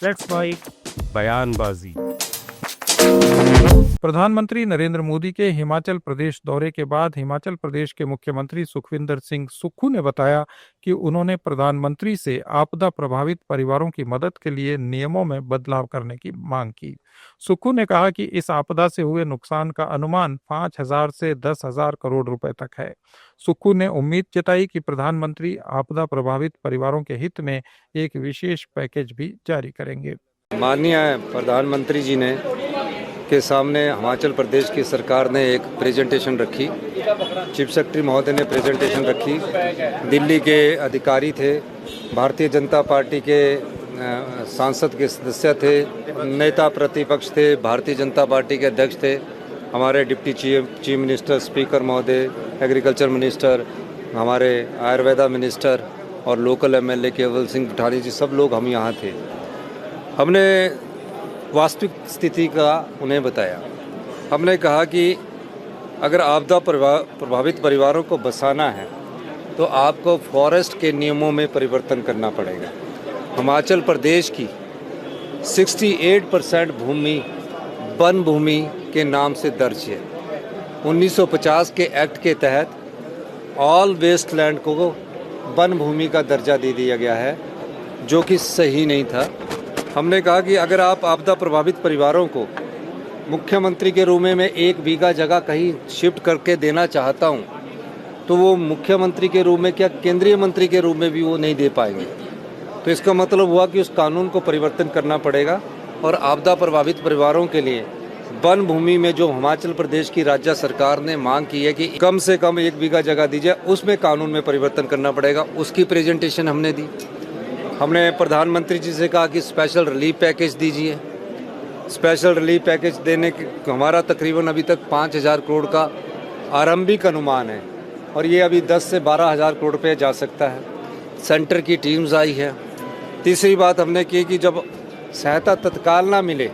Let's bike बयानबाजी। प्रधानमंत्री नरेंद्र मोदी के हिमाचल प्रदेश दौरे के बाद हिमाचल प्रदेश के मुख्यमंत्री सुखविंदर सिंह सुक्खू ने बताया कि उन्होंने प्रधानमंत्री से आपदा प्रभावित परिवारों की मदद के लिए नियमों में बदलाव करने की मांग की। सुक्खू ने कहा कि इस आपदा से हुए नुकसान का अनुमान 5,000 से 10,000 करोड़ रुपए तक है। सुक्खू ने उम्मीद जताई कि प्रधानमंत्री आपदा प्रभावित परिवारों के हित में एक विशेष पैकेज भी जारी करेंगे। माननीय प्रधानमंत्री जी ने के सामने हिमाचल प्रदेश की सरकार ने एक प्रेजेंटेशन रखी। चीफ सेक्रेटरी महोदय ने प्रेजेंटेशन रखी। दिल्ली के अधिकारी थे, भारतीय जनता पार्टी के सांसद के सदस्य थे, नेता प्रतिपक्ष थे, भारतीय जनता पार्टी के अध्यक्ष थे, हमारे डिप्टी चीफ मिनिस्टर, स्पीकर महोदय, एग्रीकल्चर मिनिस्टर, हमारे आयुर्वेदा मिनिस्टर और लोकल एमएलए केवल सिंह पठानी जी, सब लोग हम यहाँ थे। हमने वास्तविक स्थिति का उन्हें बताया। हमने कहा कि अगर आपदा प्रभावित परिवारों को बसाना है तो आपको फॉरेस्ट के नियमों में परिवर्तन करना पड़ेगा। हिमाचल प्रदेश की 68% भूमि वन भूमि के नाम से दर्ज है। 1950 के एक्ट के तहत ऑल वेस्ट लैंड को वन भूमि का दर्जा दे दिया गया है, जो कि सही नहीं था। हमने कहा कि अगर आप आपदा प्रभावित परिवारों को मुख्यमंत्री के रूप में 1 बीघा जगह कहीं शिफ्ट करके देना चाहता हूं, तो वो मुख्यमंत्री के रूप में क्या केंद्रीय मंत्री के रूप में भी वो नहीं दे पाएंगे। तो इसका मतलब हुआ कि उस कानून को परिवर्तन करना पड़ेगा और आपदा प्रभावित परिवारों के लिए वन भूमि में जो हिमाचल प्रदेश की राज्य सरकार ने मांग की है कि कम से कम 1 बीघा जगह दीजिए, उसमें कानून में परिवर्तन करना पड़ेगा। उसकी प्रेजेंटेशन हमने दी। हमने प्रधानमंत्री जी से कहा कि स्पेशल रिलीफ पैकेज दीजिए। स्पेशल रिलीफ पैकेज देने के हमारा तकरीबन अभी तक 5,000 करोड़ का आरंभिक अनुमान है और ये अभी 10 से 12,000 करोड़ रुपये जा सकता है। सेंटर की टीम्स आई है। तीसरी बात हमने की कि जब सहायता तत्काल ना मिले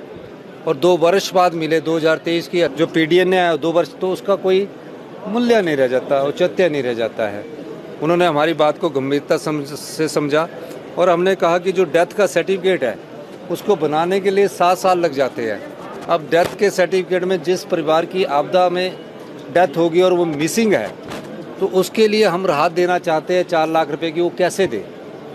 और 2 वर्ष बाद मिले, 2023 की जो पीडीएन ने आया 2 वर्ष, तो उसका कोई मूल्य नहीं रह जाता, औचित्य नहीं रह जाता है। उन्होंने हमारी बात को गंभीरता से समझा और हमने कहा कि जो डेथ का सर्टिफिकेट है उसको बनाने के लिए 7 साल लग जाते हैं। अब डेथ के सर्टिफिकेट में जिस परिवार की आपदा में डेथ होगी और वो मिसिंग है, तो उसके लिए हम राहत देना चाहते हैं 4 लाख रुपए की। वो कैसे दे,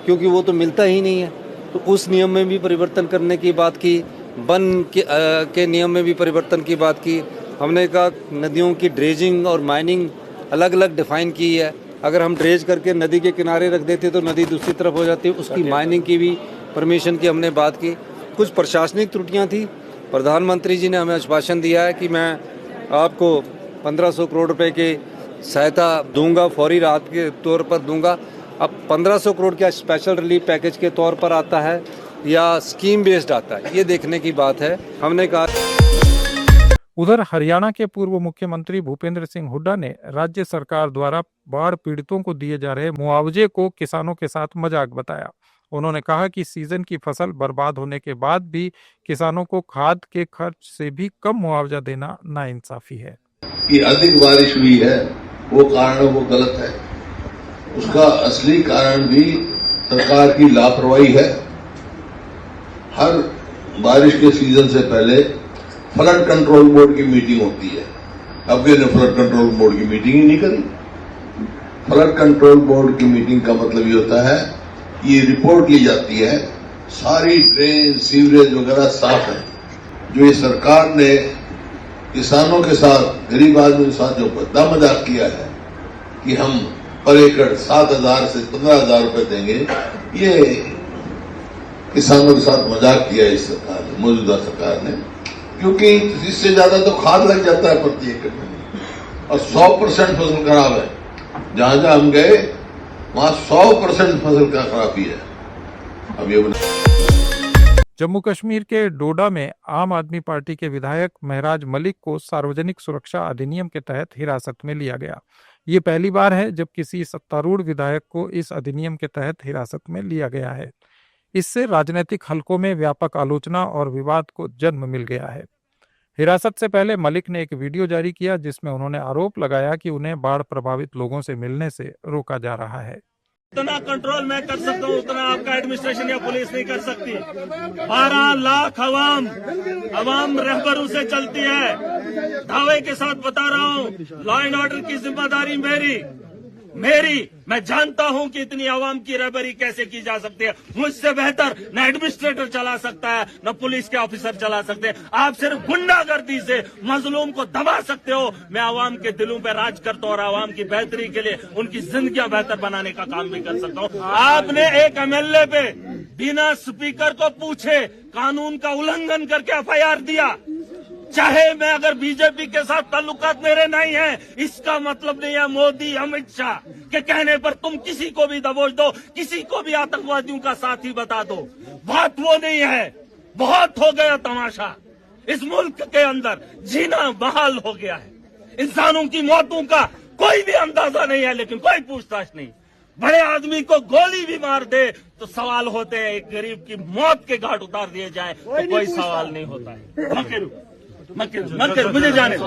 क्योंकि वो तो मिलता ही नहीं है। तो उस नियम में भी परिवर्तन करने की बात की। वन के नियम में भी परिवर्तन की बात की। हमने कहा नदियों की ड्रेजिंग और माइनिंग अलग अलग डिफाइन की है। अगर हम ड्रेज करके नदी के किनारे रख देते तो नदी दूसरी तरफ हो जाती है। उसकी माइनिंग की भी परमिशन की हमने बात की। कुछ प्रशासनिक त्रुटियां थी। प्रधानमंत्री जी ने हमें आश्वासन दिया है कि मैं आपको 1,500 करोड़ रुपए की सहायता दूंगा, फौरी राहत के तौर पर दूंगा। अब 1,500 करोड़ क्या स्पेशल रिलीफ पैकेज के तौर पर आता है या स्कीम बेस्ड आता है, ये देखने की बात है। हमने कहा। उधर हरियाणा के पूर्व मुख्यमंत्री भूपेंद्र सिंह हुड्डा ने राज्य सरकार द्वारा बाढ़ पीड़ितों को दिए जा रहे मुआवजे को किसानों के साथ मजाक बताया। उन्होंने कहा कि सीजन की फसल बर्बाद होने के बाद भी किसानों को खाद के खर्च से भी कम मुआवजा देना नाइंसाफी है। कि अधिक बारिश हुई है वो कारण वो गलत है। उसका असली कारण भी सरकार की लापरवाही है। हर बारिश के सीजन से पहले फ्लड कंट्रोल बोर्ड की मीटिंग होती है। अब ये फ्लड कंट्रोल बोर्ड की मीटिंग ही नहीं करी। फ्लड कंट्रोल बोर्ड की मीटिंग का मतलब ये होता है कि ये रिपोर्ट ली जाती है, सारी ड्रेन सीवरेज वगैरह साफ है। जो ये सरकार ने किसानों के साथ, गरीब आदमी के साथ जो बद्दा मजाक किया है कि हम पर एकड़ 7,000 से 15,000 रुपए देंगे, ये किसानों के साथ मजाक किया इस सरकार ने, मौजूदा सरकार ने। क्योंकि इससे ज्यादा तो खाद लग जाता है प्रति एकड़ में और 100% फसल खराब है। जहां जहां हम गए वहां 100% फसल का खराबी है। अब ये जम्मू कश्मीर के डोडा में आम आदमी पार्टी के विधायक महराज मलिक को सार्वजनिक सुरक्षा अधिनियम के तहत हिरासत में लिया गया। ये पहली बार है जब किसी सत्तारूढ़ विधायक को इस अधिनियम के तहत हिरासत में लिया गया है। इससे राजनीतिक हलकों में व्यापक आलोचना और विवाद को जन्म मिल गया है। हिरासत से पहले मलिक ने एक वीडियो जारी किया जिसमें उन्होंने आरोप लगाया कि उन्हें बाढ़ प्रभावित लोगों से मिलने से रोका जा रहा है। उतना कंट्रोल मैं कर सकता हूँ उतना आपका एडमिनिस्ट्रेशन या पुलिस नहीं कर सकती। 12 लाख अवाम रहबरों से चलती है। दावे के साथ बता रहा हूँ, लॉ एंड ऑर्डर की जिम्मेदारी मेरी। मैं जानता हूं कि इतनी आवाम की रहबरी कैसे की जा सकती है। मुझसे बेहतर न एडमिनिस्ट्रेटर चला सकता है, न पुलिस के ऑफिसर चला सकते हैं। आप सिर्फ गुंडागर्दी से मजलूम को दबा सकते हो। मैं आवाम के दिलों पे राज करता हूं और आवाम की बेहतरी के लिए उनकी जिंदगियां बेहतर बनाने का काम भी कर सकता हूं। आपने एक एमएलए पे बिना स्पीकर को पूछे कानून का उल्लंघन करके एफआईआर दिया। चाहे मैं अगर बीजेपी के साथ ताल्लुकात मेरे नहीं है, इसका मतलब नहीं है मोदी अमित शाह के कहने पर तुम किसी को भी दबोच दो, किसी को भी आतंकवादियों का साथी बता दो। बात वो नहीं है। बहुत हो गया तमाशा। इस मुल्क के अंदर जीना बहाल हो गया है। इंसानों की मौतों का कोई भी अंदाजा नहीं है, लेकिन कोई पूछताछ नहीं। बड़े आदमी को गोली भी मार दे तो सवाल होते हैं। एक गरीब की मौत के घाट उतार दिए जाए तो कोई सवाल नहीं होता है। मुझे जाने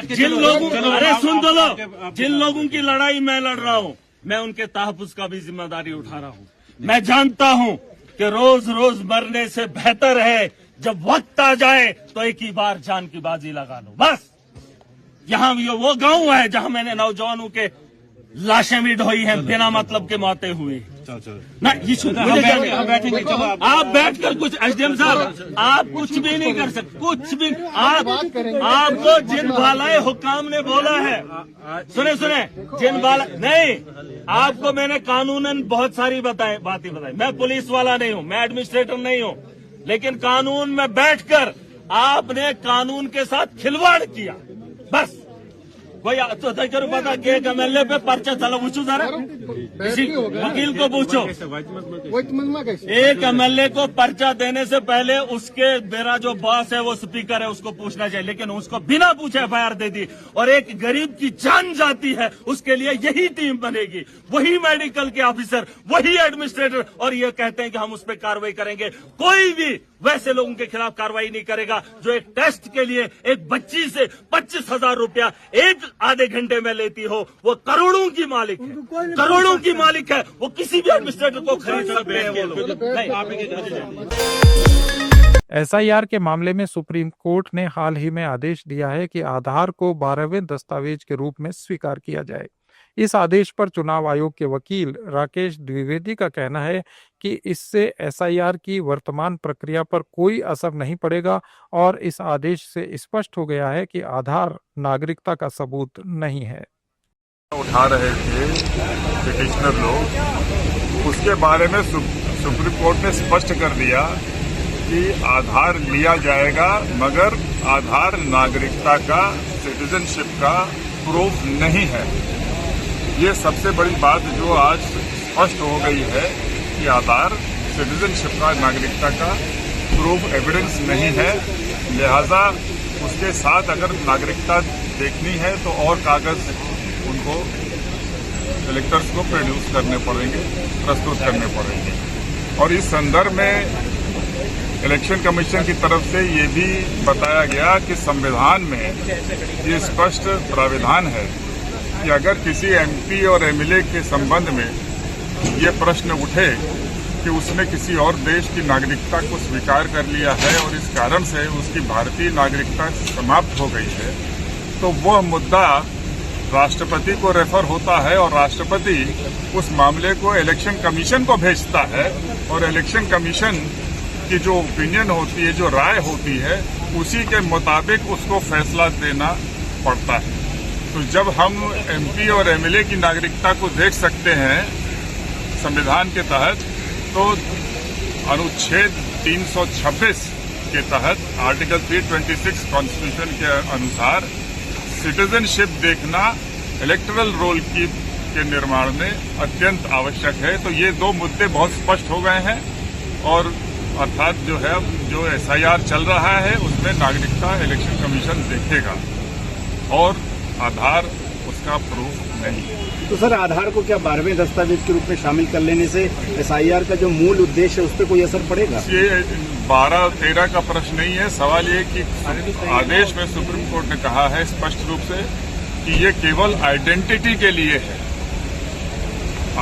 जिन लोगों, अरे सुन तो लो, जिन लोगों की लड़ाई मैं लड़ रहा हूँ, मैं उनके तहफ्फुज़ का भी जिम्मेदारी उठा रहा हूँ। मैं जानता हूँ कि रोज रोज मरने से बेहतर है जब वक्त आ जाए तो एक ही बार जान की बाजी लगा लो। बस यहाँ वो गांव है जहाँ मैंने नौजवानों के लाशें भी ढोई हैं, बिना मतलब के मौतें हुई। ना आप बैठकर कुछ एसडीएम साहब आप कुछ भी नहीं कर सकते, कुछ भी। आपको जिन बालाए हुकाम ने बोला है, सुने जिन बाला नहीं, आपको मैंने कानूनन बहुत सारी बातें बताई। मैं पुलिस वाला नहीं हूँ, मैं एडमिनिस्ट्रेटर नहीं हूँ, लेकिन कानून में बैठकर आपने कानून के साथ खिलवाड़ किया। बस कोई तो करो पता कि एक एमएलए पे पर्चा चलो पूछो जरा, किसी वकील को पूछो। एक एमएलए को पर्चा देने से पहले उसके मेरा जो बॉस है वो स्पीकर है उसको पूछना चाहिए, लेकिन उसको बिना पूछे एफआईआर दे दी। और एक गरीब की जान जाती है, उसके लिए यही टीम बनेगी, वही मेडिकल के ऑफिसर, वही एडमिनिस्ट्रेटर, और ये कहते हैं कि हम उस पर कार्रवाई करेंगे। कोई भी वैसे लोगों के खिलाफ कार्रवाई नहीं करेगा जो एक टेस्ट के लिए एक बच्ची से 25,000 रुपया एक आधे घंटे में लेती हो। वो करोड़ों की मालिक है, करोड़ों की मालिक है। वो किसी भी एडमिनिस्ट्रेटर को खरीद सकते हैं वो लोग। एसआईआर के मामले में सुप्रीम कोर्ट ने हाल ही में आदेश दिया है कि आधार को 12वें दस्तावेज के रूप में स्वीकार किया जाए। इस आदेश पर चुनाव आयोग के वकील राकेश द्विवेदी का कहना है कि इससे एसआईआर की वर्तमान प्रक्रिया पर कोई असर नहीं पड़ेगा और इस आदेश से स्पष्ट हो गया है कि आधार नागरिकता का सबूत नहीं है। उठा रहे थे पिटिशनर लोग, उसके बारे में सुप्रीम कोर्ट ने स्पष्ट कर दिया कि आधार लिया जाएगा, मगर आधार नागरिकता का, सिटीजनशिप का प्रूफ नहीं है। ये सबसे बड़ी बात जो आज स्पष्ट हो गई है कि आधार सिटीजनशिप का, नागरिकता का प्रूफ एविडेंस नहीं है। लिहाजा उसके साथ अगर नागरिकता देखनी है तो और कागज उनको इलेक्टर्स को प्रोड्यूस करने पड़ेंगे, प्रस्तुत करने पड़ेंगे। और इस संदर्भ में इलेक्शन कमीशन की तरफ से ये भी बताया गया कि संविधान में ये स्पष्ट प्राविधान है कि अगर किसी एमपी और एमएलए के संबंध में ये प्रश्न उठे कि उसने किसी और देश की नागरिकता को स्वीकार कर लिया है और इस कारण से उसकी भारतीय नागरिकता समाप्त हो गई है, तो वह मुद्दा राष्ट्रपति को रेफर होता है और राष्ट्रपति उस मामले को इलेक्शन कमीशन को भेजता है और इलेक्शन कमीशन की जो ओपिनियन होती है, जो राय होती है, उसी के मुताबिक उसको फैसला देना पड़ता है। तो जब हम एमपी और एमएलए की नागरिकता को देख सकते हैं संविधान के तहत, तो अनुच्छेद 326 के तहत आर्टिकल 326 कॉन्स्टिट्यूशन के अनुसार सिटीजनशिप देखना इलेक्टोरल रोल के निर्माण में अत्यंत आवश्यक है। तो ये दो मुद्दे बहुत स्पष्ट हो गए हैं और अर्थात जो है जो एसआईआर चल रहा है उसमें नागरिकता इलेक्शन कमीशन देखेगा और आधार उसका प्रूफ नहीं है। तो सर आधार को क्या 12वें दस्तावेज के रूप में शामिल कर लेने से एसआईआर का जो मूल उद्देश्य है उस पर कोई असर पड़ेगा? ये 12-13 का प्रश्न नहीं है। सवाल ये कि आदेश में सुप्रीम कोर्ट ने कहा है स्पष्ट रूप से कि ये केवल आइडेंटिटी के लिए है,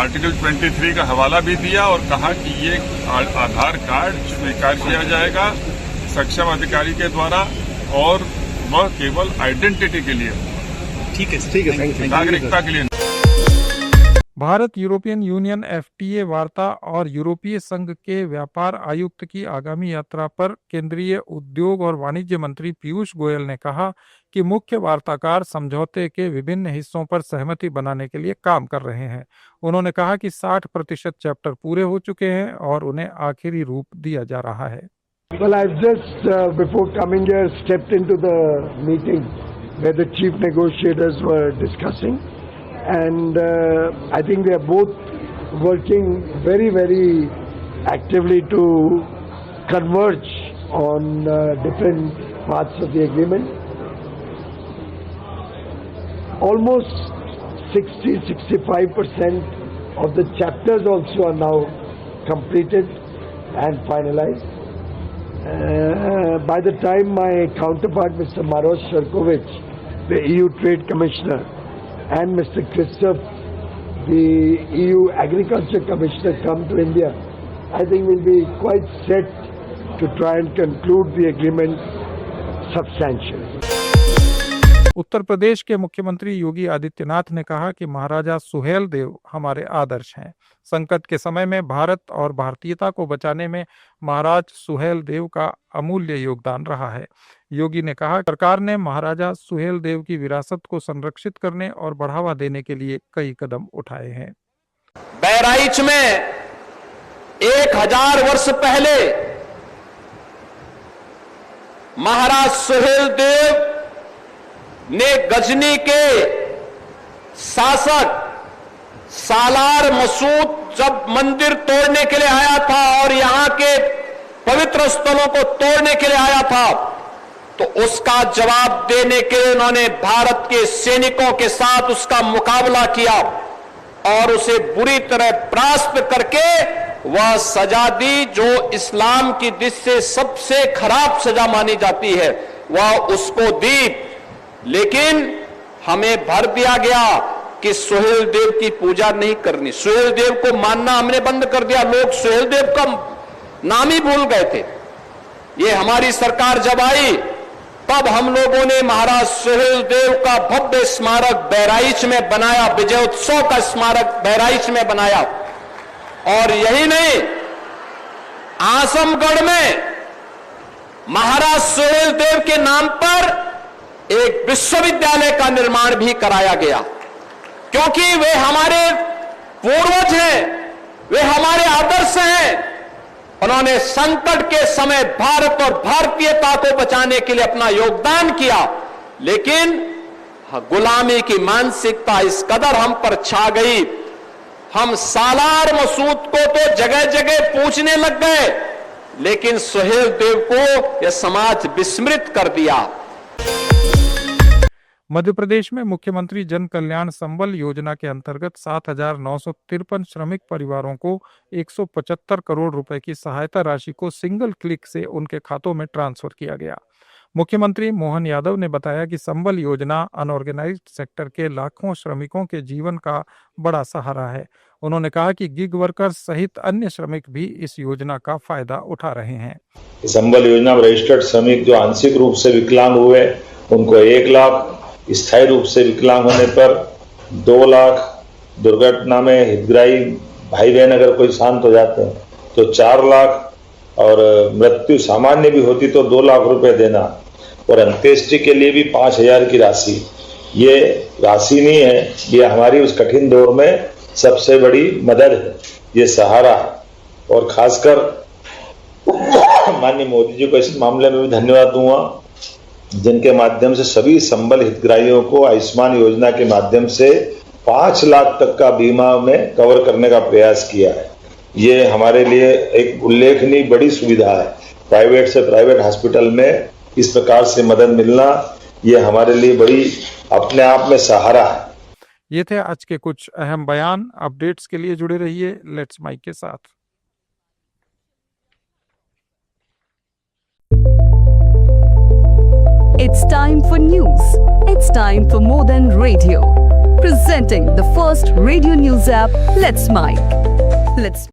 आर्टिकल 23 का हवाला भी दिया और कहा कि ये आधार कार्ड स्वीकार किया जाएगा सक्षम अधिकारी के द्वारा और वह केवल आइडेंटिटी के लिए, ठीक है, थैंक यू। नागरिकता के लिए। भारत यूरोपियन यूनियन FTA वार्ता और यूरोपीय संघ के व्यापार आयुक्त की आगामी यात्रा पर केंद्रीय उद्योग और वाणिज्य मंत्री पीयूष गोयल ने कहा कि मुख्य वार्ताकार समझौते के विभिन्न हिस्सों पर सहमति बनाने के लिए काम कर रहे हैं। उन्होंने कहा कि 60% चैप्टर पूरे हो चुके हैं और उन्हें आखिरी रूप दिया जा रहा है। Well, I've just, before coming here, stepped into the meeting where the chief negotiators were discussing. And I think they are both working very, very actively to converge on different parts of the agreement. Almost 60-65% of the chapters also are now completed and finalized. By the time my counterpart, Mr. Maros Sherkovich, the EU Trade Commissioner, and Mr. Christoph, the EU Agriculture Commissioner, come to India, I think we'll be quite set to try and conclude the agreement substantially. Uttar Pradesh के मुख्यमंत्री योगी आदित्यनाथ ने कहा कि महाराजा सुहेलदेव हमारे आदर्श हैं। संकट के समय में भारत और भारतीयता को बचाने में महाराज सुहेलदेव का अमूल्य योगदान रहा है। योगी ने कहा, सरकार ने महाराजा सुहेलदेव की विरासत को संरक्षित करने और बढ़ावा देने के लिए कई कदम उठाए हैं। बहराइच में 1000 वर्ष पहले महाराज सुहेलदेव ने गजनी के शासक सालार मसूद जब मंदिर तोड़ने के लिए आया था और यहां के पवित्र स्थलों को तोड़ने के लिए आया था, तो उसका जवाब देने के लिए उन्होंने भारत के सैनिकों के साथ उसका मुकाबला किया और उसे बुरी तरह परास्त करके वह सजा दी जो इस्लाम की दृष्टि से सबसे खराब सजा मानी जाती है, वह उसको दी। लेकिन हमें भर दिया गया कि सुहेलदेव की पूजा नहीं करनी, सुहेलदेव को मानना हमने बंद कर दिया। लोग सुहेलदेव का नाम ही भूल गए थे। ये हमारी सरकार जब आई तब हम लोगों ने महाराज सुहेलदेव का भव्य स्मारक बहराइच में बनाया, विजयोत्सव का स्मारक बहराइच में बनाया। और यही नहीं, आजमगढ़ में महाराज सुहेलदेव के नाम पर एक विश्वविद्यालय का निर्माण भी कराया गया, क्योंकि वे हमारे पूर्वज हैं, वे हमारे आदर्श हैं। उन्होंने संकट के समय भारत और भारतीयता को बचाने के लिए अपना योगदान किया, लेकिन गुलामी की मानसिकता इस कदर हम पर छा गई, हम सालार मसूद को तो जगह जगह पूछने लग गए, लेकिन सुहेलदेव को यह समाज विस्मृत कर दिया। मध्य प्रदेश में मुख्यमंत्री जन कल्याण संबल योजना के अंतर्गत 7,953 श्रमिक परिवारों को 175 करोड़ रुपए की सहायता राशि को सिंगल क्लिक से उनके खातों में ट्रांसफर किया गया। मुख्यमंत्री मोहन यादव ने बताया कि संबल योजना अनऑर्गेनाइज्ड सेक्टर के लाखों श्रमिकों के जीवन का बड़ा सहारा है। उन्होंने कहा कि गिग वर्कर्स सहित अन्य श्रमिक भी इस योजना का फायदा उठा रहे हैं। संबल योजना में रजिस्टर्ड श्रमिक जो आंशिक रूप से विकलांग हुए उनको 1 लाख, स्थायी रूप से विकलांग होने पर 2 लाख, दुर्घटना में हितग्राही भाई बहन अगर कोई शांत हो जाते हैं तो 4 लाख, और मृत्यु सामान्य भी होती तो 2 लाख रुपए देना, और अंत्येष्टि के लिए भी 5,000 की राशि। ये राशि नहीं है, ये हमारी उस कठिन दौर में सबसे बड़ी मदद है, ये सहारा है। और खासकर माननीय मोदी जी को इस मामले में भी धन्यवाद दूंगा, जिनके माध्यम से सभी संबल हितग्राहियों को आयुष्मान योजना के माध्यम से 5 लाख तक का बीमा में कवर करने का प्रयास किया है। ये हमारे लिए एक उल्लेखनीय बड़ी सुविधा है। प्राइवेट से प्राइवेट हॉस्पिटल में इस प्रकार से मदद मिलना, ये हमारे लिए बड़ी अपने आप में सहारा है। ये थे आज के कुछ अहम बयान। अपडेट्स के लिए जुड़े रहिए लेट्स माइक के साथ। It's time for news. It's time for more than radio. presenting the first radio news app, Let's Mike. Let's